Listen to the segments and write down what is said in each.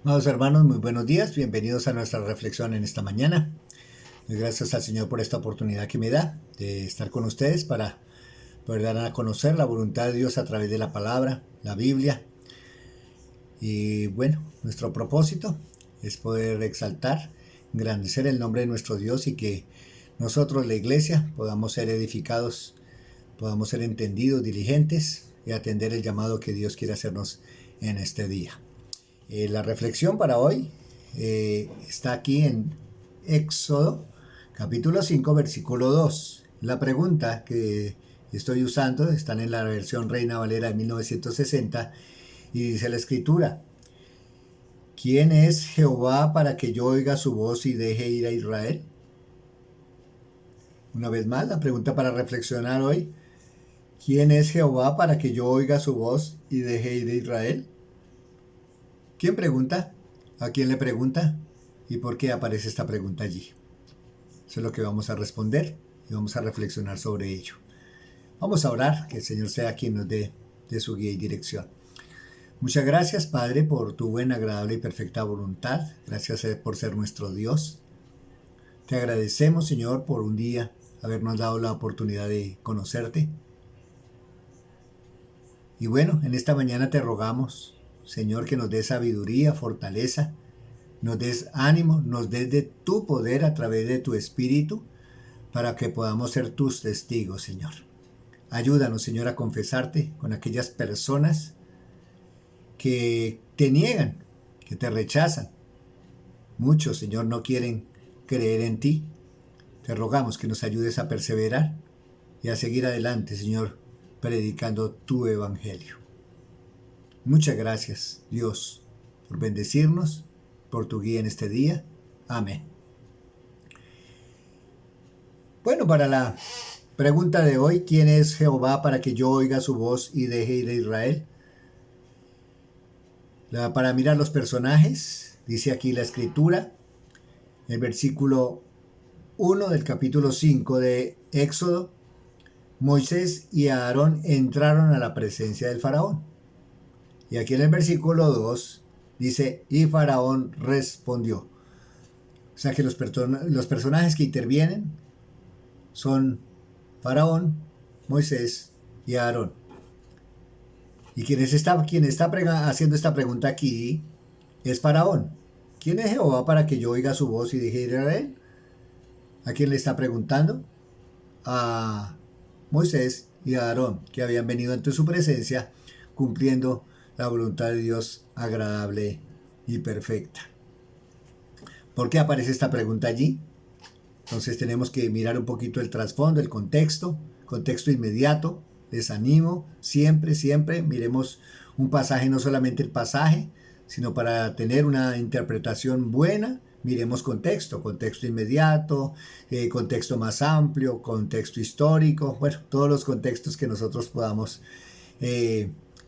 Amados hermanos, muy buenos días, bienvenidos a nuestra reflexión en esta mañana. Doy gracias al Señor por esta oportunidad que me da de estar con ustedes para poder dar a conocer la voluntad de Dios a través de la palabra, la Biblia. Y bueno, nuestro propósito es poder exaltar, engrandecer el nombre de nuestro Dios y que nosotros, la iglesia, podamos ser edificados, podamos ser entendidos, diligentes y atender el llamado que Dios quiere hacernos en este día. La reflexión para hoy está aquí en Éxodo, capítulo 5, versículo 2. La pregunta que estoy usando está en la versión Reina Valera de 1960 y dice la escritura: ¿Quién es Jehová para que yo oiga su voz y deje ir a Israel? Una vez más, la pregunta para reflexionar hoy: ¿Quién es Jehová para que yo oiga su voz y deje ir a Israel? ¿Quién pregunta? ¿A quién le pregunta? ¿Y por qué aparece esta pregunta allí? Eso es lo que vamos a responder y vamos a reflexionar sobre ello. Vamos a orar, que el Señor sea quien nos dé de su guía y dirección. Muchas gracias, Padre, por tu buena, agradable y perfecta voluntad. Gracias por ser nuestro Dios. Te agradecemos, Señor, por un día habernos dado la oportunidad de conocerte. Y bueno, en esta mañana te rogamos, Señor, que nos des sabiduría, fortaleza, nos des ánimo, nos des de tu poder a través de tu Espíritu, para que podamos ser tus testigos, Señor. Ayúdanos, Señor, a confesarte con aquellas personas que te niegan, que te rechazan. Muchos, Señor, no quieren creer en ti. Te rogamos que nos ayudes a perseverar y a seguir adelante, Señor, predicando tu evangelio. Muchas gracias, Dios, por bendecirnos, por tu guía en este día. Amén. Bueno, para la pregunta de hoy: ¿quién es Jehová para que yo oiga su voz y deje ir a Israel? Para mirar los personajes, dice aquí la escritura, el versículo 1 del capítulo 5 de Éxodo: Moisés y Aarón entraron a la presencia del faraón. Y aquí en el versículo 2 dice: y Faraón respondió. O sea que los personajes que intervienen son Faraón, Moisés y Aarón. Y quien está haciendo esta pregunta aquí es Faraón. ¿Quién es Jehová para que yo oiga su voz y deje ir a él? ¿A quién le está preguntando? A Moisés y a Aarón, que habían venido ante su presencia cumpliendo la voluntad de Dios agradable y perfecta. ¿Por qué aparece esta pregunta allí? Entonces tenemos que mirar un poquito el trasfondo, el contexto inmediato. Les animo, siempre miremos un pasaje, no solamente el pasaje, sino para tener una interpretación buena, miremos contexto inmediato, contexto más amplio, contexto histórico, bueno, todos los contextos que nosotros podamos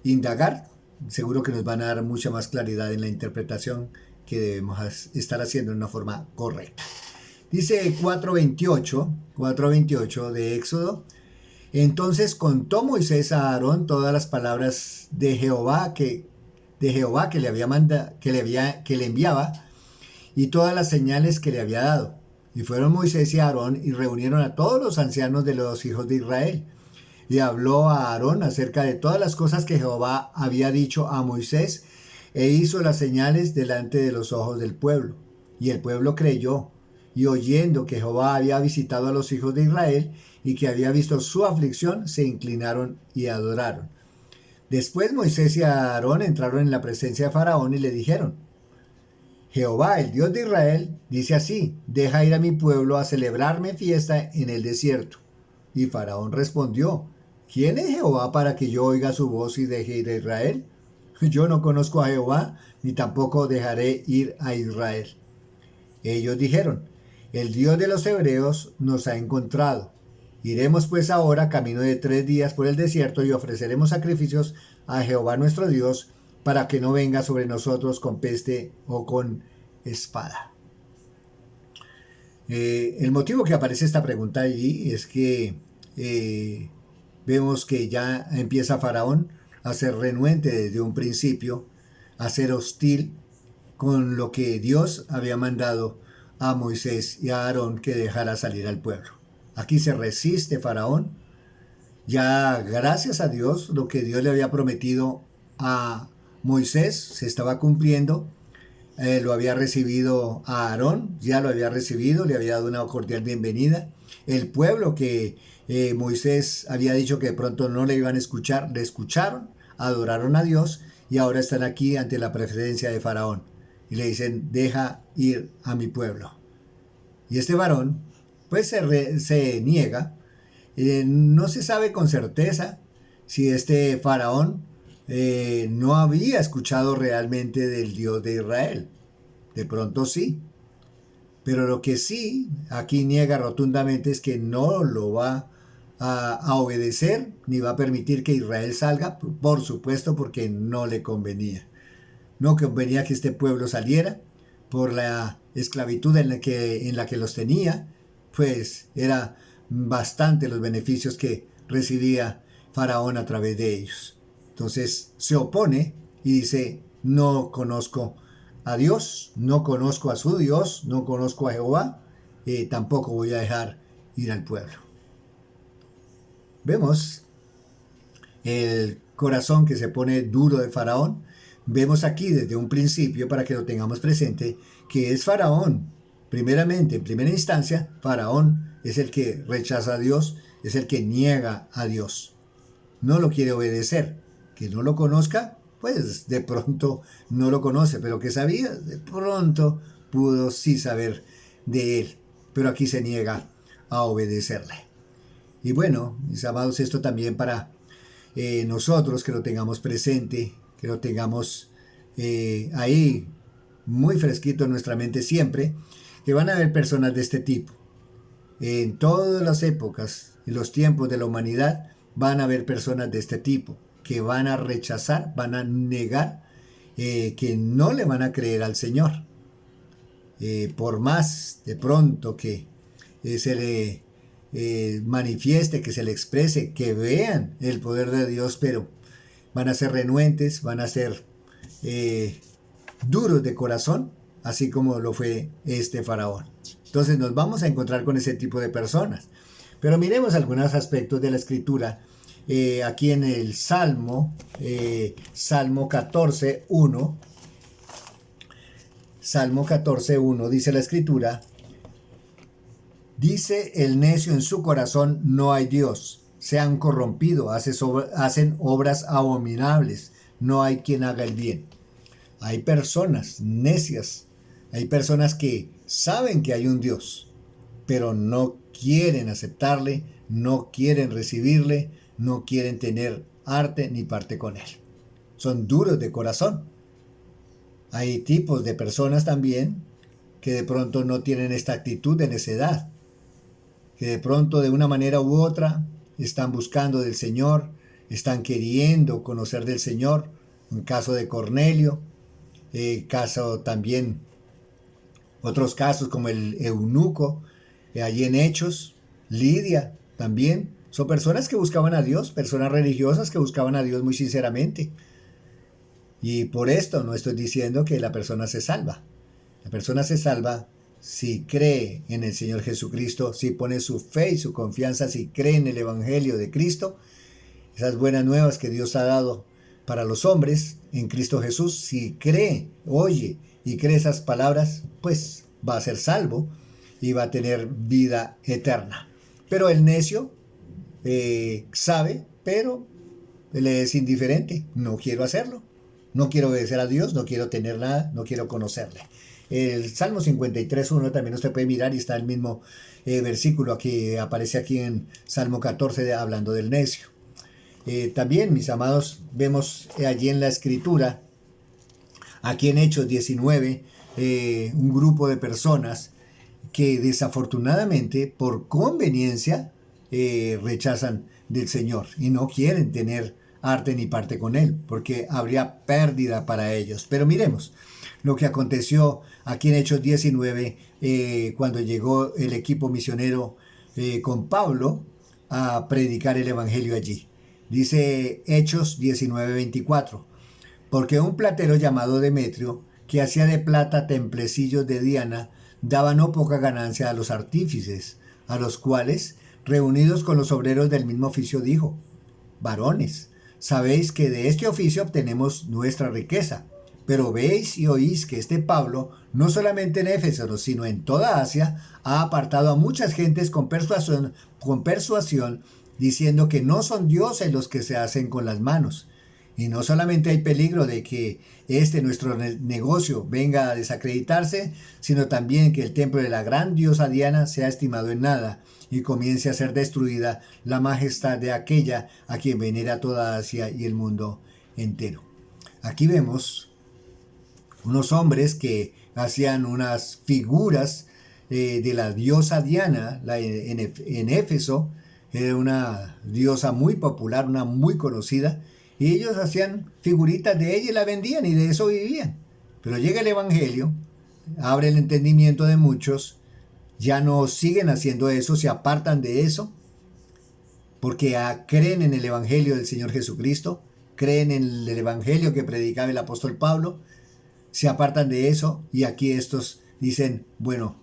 indagar, seguro que nos van a dar mucha más claridad en la interpretación que debemos estar haciendo de una forma correcta. Dice 4.28 de Éxodo: entonces contó Moisés a Aarón todas las palabras de Jehová que le había que le enviaba, y todas las señales que le había dado. Y fueron Moisés y Aarón y reunieron a todos los ancianos de los hijos de Israel. Y habló a Aarón acerca de todas las cosas que Jehová había dicho a Moisés, e hizo las señales delante de los ojos del pueblo. Y el pueblo creyó, y oyendo que Jehová había visitado a los hijos de Israel y que había visto su aflicción, se inclinaron y adoraron. Después Moisés y Aarón entraron en la presencia de Faraón y le dijeron: Jehová, el Dios de Israel, dice así: deja ir a mi pueblo a celebrarme fiesta en el desierto. Y Faraón respondió: ¿quién es Jehová para que yo oiga su voz y deje ir a Israel? Yo no conozco a Jehová, ni tampoco dejaré ir a Israel. Ellos dijeron: el Dios de los hebreos nos ha encontrado. Iremos pues ahora camino de 3 días por el desierto y ofreceremos sacrificios a Jehová nuestro Dios, para que no venga sobre nosotros con peste o con espada. El motivo que aparece esta pregunta allí es que vemos que ya empieza Faraón a ser renuente desde un principio, a ser hostil con lo que Dios había mandado a Moisés y a Aarón que dejara salir al pueblo. Aquí se resiste Faraón. Ya gracias a Dios, lo que Dios le había prometido a Moisés se estaba cumpliendo. Lo había recibido a Aarón, ya lo había recibido, le había dado una cordial bienvenida. El pueblo que Moisés había dicho que de pronto no le iban a escuchar, le escucharon, adoraron a Dios y ahora están aquí ante la preferencia de Faraón. Y le dicen, deja ir a mi pueblo. Y este varón, pues se niega. No se sabe con certeza si este faraón no había escuchado realmente del Dios de Israel. De pronto sí. Pero lo que sí aquí niega rotundamente es que no lo va a obedecer ni va a permitir que Israel salga, por supuesto porque no le convenía. No convenía que este pueblo saliera por la esclavitud en la que los tenía, pues era bastante los beneficios que recibía Faraón a través de ellos. Entonces se opone y dice, no conozco a Dios, no conozco a su Dios, no conozco a Jehová, tampoco voy a dejar ir al pueblo. Vemos el corazón que se pone duro de Faraón. Vemos aquí desde un principio, para que lo tengamos presente, que es Faraón. Primeramente, en primera instancia, Faraón es el que rechaza a Dios, es el que niega a Dios. No lo quiere obedecer. Que no lo conozca, pues de pronto no lo conoce, pero que sabía, de pronto pudo sí saber de él. Pero aquí se niega a obedecerle. Y bueno, mis amados, esto también para nosotros que lo tengamos presente, que lo tengamos ahí muy fresquito en nuestra mente siempre, que van a haber personas de este tipo. En todas las épocas, en los tiempos de la humanidad, van a haber personas de este tipo, que van a rechazar, van a negar, que no le van a creer al Señor. Por más de pronto que se le manifieste, que se le exprese, que vean el poder de Dios, pero van a ser renuentes, van a ser duros de corazón, así como lo fue este faraón. Entonces nos vamos a encontrar con ese tipo de personas. Pero miremos algunos aspectos de la escritura. Aquí en el Salmo 14, 1. Salmo 14, 1 dice la escritura: dice el necio en su corazón, no hay Dios. Se han corrompido, hacen obras abominables. No hay quien haga el bien. Hay personas necias. Hay personas que saben que hay un Dios, pero no quieren aceptarle, no quieren recibirle, no quieren tener arte ni parte con él. Son duros de corazón. Hay tipos de personas también que de pronto no tienen esta actitud de necedad, que de pronto de una manera u otra están buscando del Señor, están queriendo conocer del Señor. Un caso de Cornelio, caso también, otros casos como el eunuco, allí en Hechos, Lidia también. Son personas que buscaban a Dios, personas religiosas que buscaban a Dios muy sinceramente. Y por esto no estoy diciendo que la persona se salva. La persona se salva si cree en el Señor Jesucristo, si pone su fe y su confianza, si cree en el Evangelio de Cristo, esas buenas nuevas que Dios ha dado para los hombres en Cristo Jesús. Si cree, oye y cree esas palabras, pues va a ser salvo y va a tener vida eterna. Pero el necio sabe, pero le es indiferente. No quiero hacerlo. No quiero obedecer a Dios, no quiero tener nada, no quiero conocerle. El Salmo 53.1 también usted puede mirar y está el mismo versículo que aparece aquí en Salmo 14 hablando del necio. También, mis amados, vemos allí en la escritura, aquí en Hechos 19, un grupo de personas que desafortunadamente por conveniencia rechazan del Señor y no quieren tener arte ni parte con él, porque habría pérdida para ellos. Pero miremos lo que aconteció aquí en Hechos 19, cuando llegó el equipo misionero con Pablo a predicar el evangelio allí. Dice Hechos 19:24, porque un platero llamado Demetrio, que hacía de plata templecillos de Diana, daba no poca ganancia a los artífices, a los cuales, reunidos con los obreros del mismo oficio, dijo: varones, sabéis que de este oficio obtenemos nuestra riqueza, pero veis y oís que este Pablo, no solamente en Éfeso, sino en toda Asia, ha apartado a muchas gentes con persuasión, diciendo que no son dioses los que se hacen con las manos. Y no solamente hay peligro de que nuestro negocio venga a desacreditarse, sino también que el templo de la gran diosa Diana sea estimado en nada y comience a ser destruida la majestad de aquella a quien venera toda Asia y el mundo entero. Aquí vemos unos hombres que hacían unas figuras de la diosa Diana en Éfeso. Era una diosa muy popular, una muy conocida, y ellos hacían figuritas de ella y la vendían y de eso vivían. Pero llega el Evangelio, abre el entendimiento de muchos, ya no siguen haciendo eso, se apartan de eso, porque creen en el Evangelio del Señor Jesucristo, creen en el Evangelio que predicaba el apóstol Pablo, se apartan de eso y aquí estos dicen, bueno,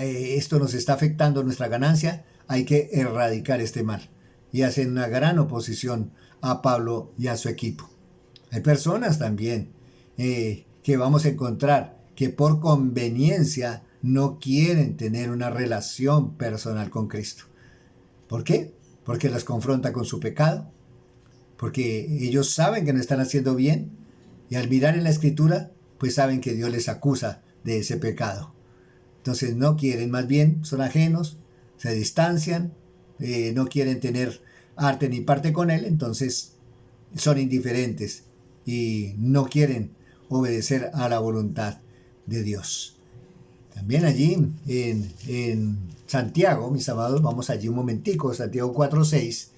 esto nos está afectando nuestra ganancia, hay que erradicar este mal. Y hacen una gran oposición a Pablo y a su equipo. Hay personas también que vamos a encontrar que por conveniencia no quieren tener una relación personal con Cristo. ¿Por qué? Porque los confronta con su pecado, porque ellos saben que no están haciendo bien y al mirar en la Escritura, pues saben que Dios les acusa de ese pecado. Entonces no quieren, más bien son ajenos, se distancian, no quieren tener arte ni parte con Él, entonces son indiferentes y no quieren obedecer a la voluntad de Dios. También allí en Santiago, mis amados, vamos allí un momentico, Santiago 4:6,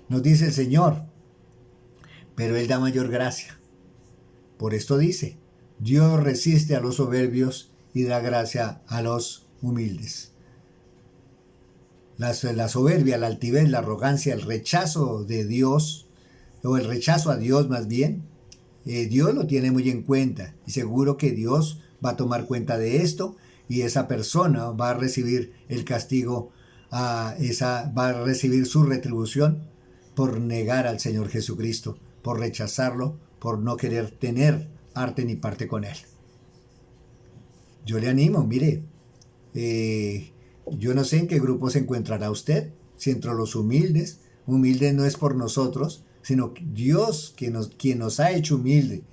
nos dice el Señor, pero Él da mayor gracia. Por esto dice, Dios resiste a los soberbios y da gracia a los humildes. La soberbia, la altivez, la arrogancia, el rechazo de Dios, o el rechazo a Dios más bien, Dios lo tiene muy en cuenta y seguro que Dios va a tomar cuenta de esto y esa persona va a recibir el castigo, va a recibir su retribución por negar al Señor Jesucristo, por rechazarlo, por no querer tener arte ni parte con Él. Yo le animo, mire, yo no sé en qué grupo se encontrará usted, si entre los humildes. Humilde no es por nosotros, sino Dios quien nos ha hecho humilde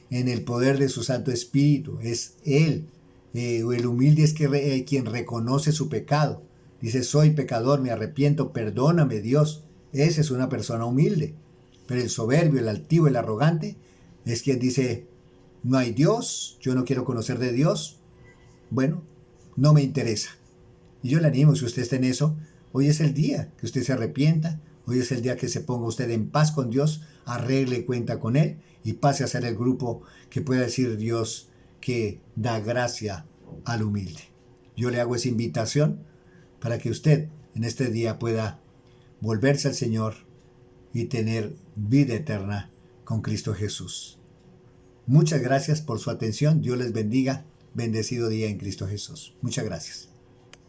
en el poder de su Santo Espíritu. Es Él. El humilde es quien reconoce su pecado. Dice, soy pecador, me arrepiento, perdóname Dios. Esa es una persona humilde. Pero el soberbio, el altivo, el arrogante es quien dice, no hay Dios, yo no quiero conocer de Dios. Bueno, no me interesa. Y yo le animo, si usted está en eso, hoy es el día que usted se arrepienta, hoy es el día que se ponga usted en paz con Dios, arregle cuenta con Él y pase a ser el grupo que pueda decir Dios que da gracia al humilde. Yo le hago esa invitación para que usted en este día pueda volverse al Señor y tener vida eterna con Cristo Jesús. Muchas gracias por su atención. Dios les bendiga. Bendecido día en Cristo Jesús. Muchas gracias.